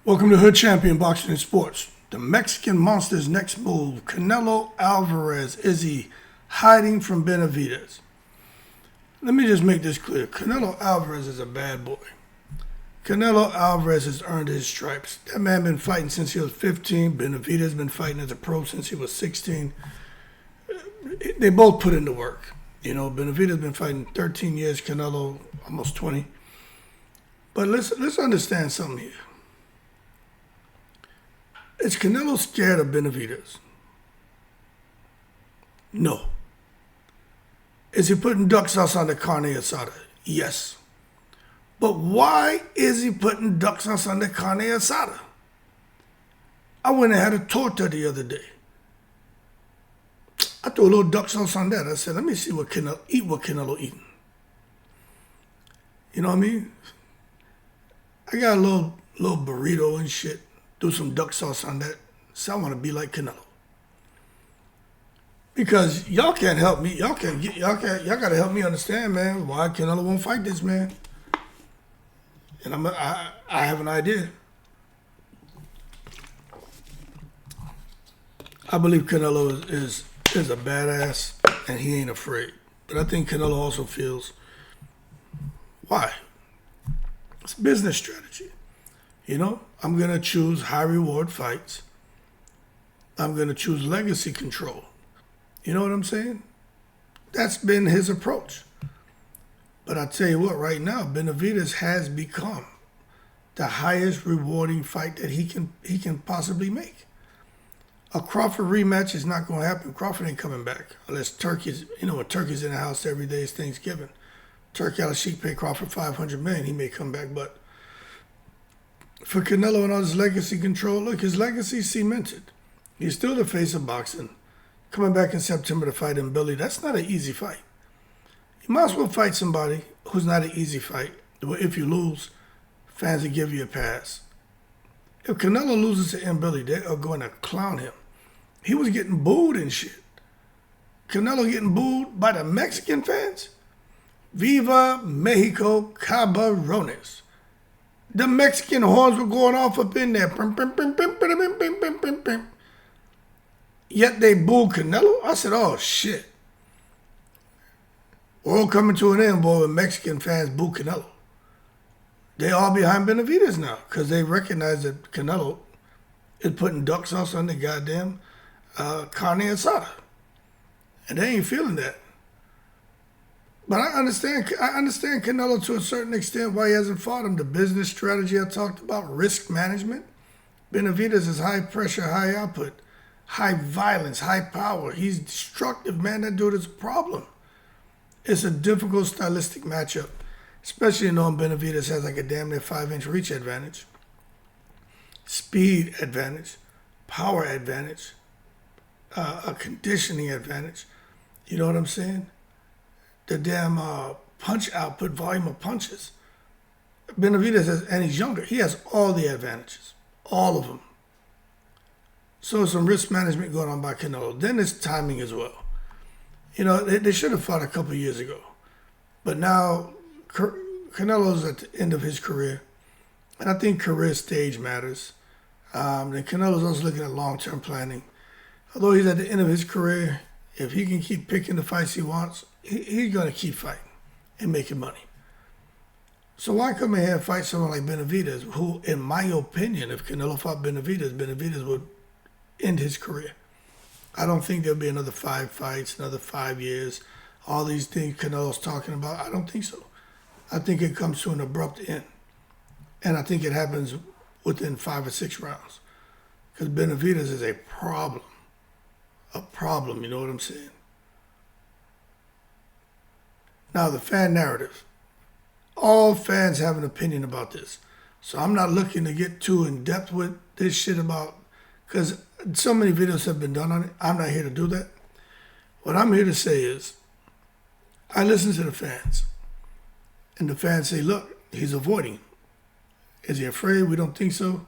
Welcome to Hood Champion Boxing and Sports. The Mexican Monster's next move. Canelo Alvarez. Is he hiding from Benavidez? Let me just make this clear. Canelo Alvarez is a bad boy. Canelo Alvarez has earned his stripes. That man been fighting since he was 15. Benavidez been fighting as a pro since he was 16. They both put in the work. You know, Benavidez been fighting 13 years. Canelo almost 20. But let's understand something here. Is Canelo scared of Benavidez? No. Is he putting duck sauce on the carne asada? Yes. But why is he putting duck sauce on the carne asada? I went and had a torta the other day. I threw a little duck sauce on that. I said, let me see what Canelo eating. You know what I mean? I got a little burrito and shit. Do some duck sauce on that. So I want to be like Canelo. Because y'all can't help me. Y'all gotta help me understand, man, why Canelo won't fight this man. And I have an idea. I believe Canelo is a badass and he ain't afraid. But I think Canelo also feels why? It's business strategy. You know, I'm going to choose high reward fights. I'm going to choose legacy control. You know what I'm saying? That's been his approach. But I tell you what, right now, Benavidez has become the highest rewarding fight that he can possibly make. A Crawford rematch is not going to happen. Crawford ain't coming back unless Turkey's, when Turkey's in the house every day is Thanksgiving. Turkey Al-Sheikh paid Crawford $500 million. He may come back, but for Canelo and all his legacy control, look, his legacy cemented. He's still the face of boxing. Coming back in September to fight in Billy, that's not an easy fight. You might as well fight somebody who's not an easy fight. If you lose, fans will give you a pass. If Canelo loses to Billy, they are going to clown him. He was getting booed and shit. Canelo getting booed by the Mexican fans? Viva Mexico Cabrones. The Mexican horns were going off up in there. Yet they booed Canelo. I said, oh, shit. World coming to an end, boy, when Mexican fans boo Canelo. They all behind Benavidez now because they recognize that Canelo is putting duck sauce on the goddamn carne asada. And they ain't feeling that. But I understand Canelo to a certain extent why he hasn't fought him. The business strategy I talked about, risk management. Benavidez is high pressure, high output, high violence, high power. He's destructive, man. That dude is a problem. It's a difficult stylistic matchup, especially knowing Benavidez has like a damn near 5-inch reach advantage, speed advantage, power advantage, a conditioning advantage. You know what I'm saying? The damn punch output, volume of punches. Benavidez has, and he's younger. He has all the advantages, all of them. So some risk management going on by Canelo. Then there's timing as well. You know, they should have fought a couple of years ago. But now Canelo's at the end of his career. And I think career stage matters. And Canelo's also looking at long-term planning. Although he's at the end of his career, if he can keep picking the fights he wants, he's going to keep fighting and making money. So why come in here and fight someone like Benavidez, who, in my opinion, if Canelo fought Benavidez would end his career. I don't think there'll be another 5 fights, another 5 years, all these things Canelo's talking about. I don't think so. I think it comes to an abrupt end. And I think it happens within 5 or 6 rounds. Because Benavidez is a problem. A problem, you know what I'm saying? Now, the fan narrative. All fans have an opinion about this. So I'm not looking to get too in-depth with this shit about, because so many videos have been done on it. I'm not here to do that. What I'm here to say is, I listen to the fans. And the fans say, look, he's avoiding him. Is he afraid? We don't think so.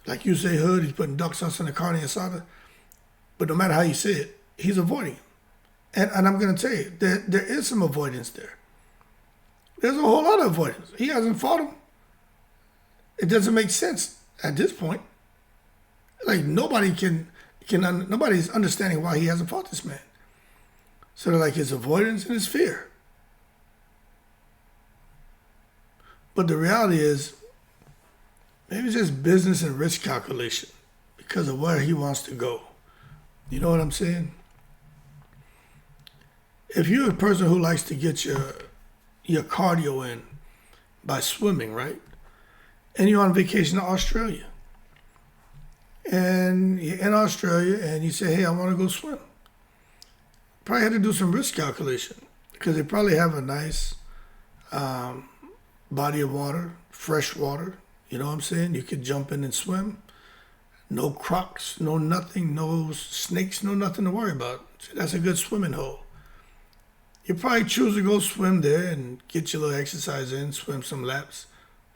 Like you say, Hood, he's putting duck sauce on the carne asada. But no matter how you say it, he's avoiding him. And I'm going to tell you, there is some avoidance there. There's a whole lot of avoidance. He hasn't fought him. It doesn't make sense at this point. Like nobody's understanding why he hasn't fought this man. So they're like his avoidance and his fear. But the reality is, maybe it's just business and risk calculation because of where he wants to go. You know what I'm saying? If you're a person who likes to get your cardio in by swimming, right? And you're on vacation to Australia. And you're in Australia and you say, hey, I want to go swim. Probably had to do some risk calculation because they probably have a nice body of water, fresh water. You know what I'm saying? You could jump in and swim. No crocs, no nothing, no snakes, no nothing to worry about. So that's a good swimming hole. You probably choose to go swim there and get your little exercise in, swim some laps,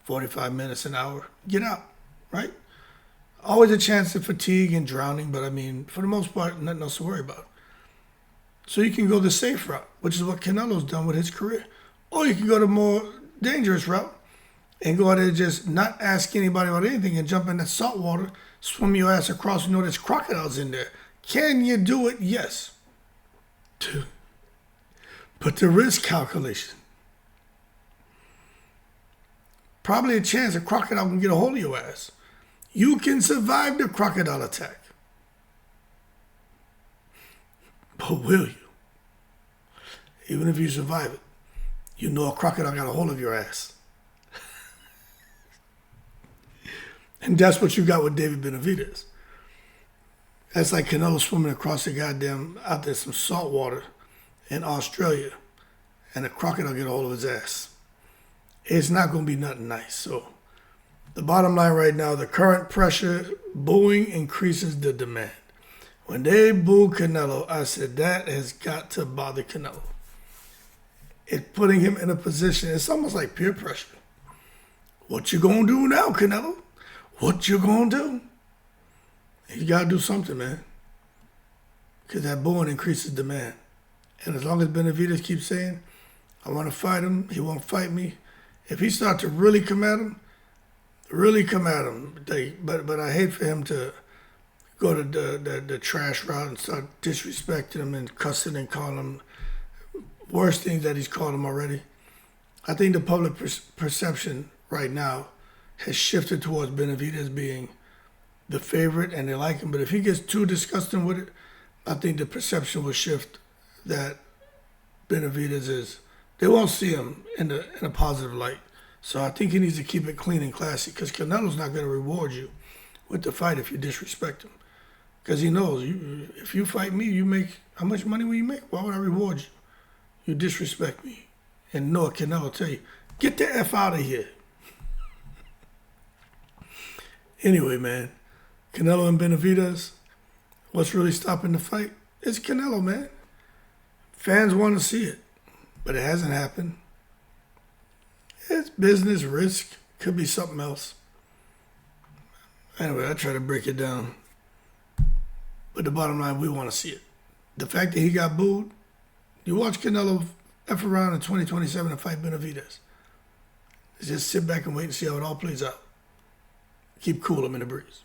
45 minutes, an hour, get out, right? Always a chance of fatigue and drowning, but I mean, for the most part, nothing else to worry about. So you can go the safe route, which is what Canelo's done with his career. Or you can go the more dangerous route and go out there and just not ask anybody about anything and jump in that salt water, swim your ass across, you know there's crocodiles in there. Can you do it? Yes. But the risk calculation. Probably a chance a crocodile can get a hold of your ass. You can survive the crocodile attack. But will you? Even if you survive it, you know a crocodile got a hold of your ass. And that's what you got with David Benavidez. That's like Canelo swimming across the goddamn, out there some salt water in Australia, and a crocodile get a hold of his ass. It's not going to be nothing nice. So the bottom line right now, the current pressure, booing increases the demand. When they boo Canelo, I said that has got to bother Canelo. It's putting him in a position, it's almost like peer pressure. What you going to do now, Canelo? What you going to do? You got to do something, man. Because that booing increases demand. And as long as Benavidez keeps saying, I want to fight him, he won't fight me. If he starts to really come at him, but I hate for him to go to the trash route and start disrespecting him and cussing and calling him worse things that he's called him already. I think the public perception right now has shifted towards Benavidez being the favorite and they like him. But if he gets too disgusting with it, I think the perception will shift that Benavidez is, they won't see him in a positive light. So I think he needs to keep it clean and classy because Canelo's not going to reward you with the fight if you disrespect him. Because he knows, if you fight me, you make, how much money will you make? Why would I reward you? You disrespect me. And Noah Canelo tell you, get the F out of here. Anyway, man, Canelo and Benavidez, what's really stopping the fight? It's Canelo, man. Fans want to see it, but it hasn't happened. It's business, risk, could be something else. Anyway, I try to break it down. But the bottom line, we want to see it. The fact that he got booed, you watch Canelo F around in 2027 and fight Benavidez. Just sit back and wait and see how it all plays out. Keep cool, I'm in the breeze.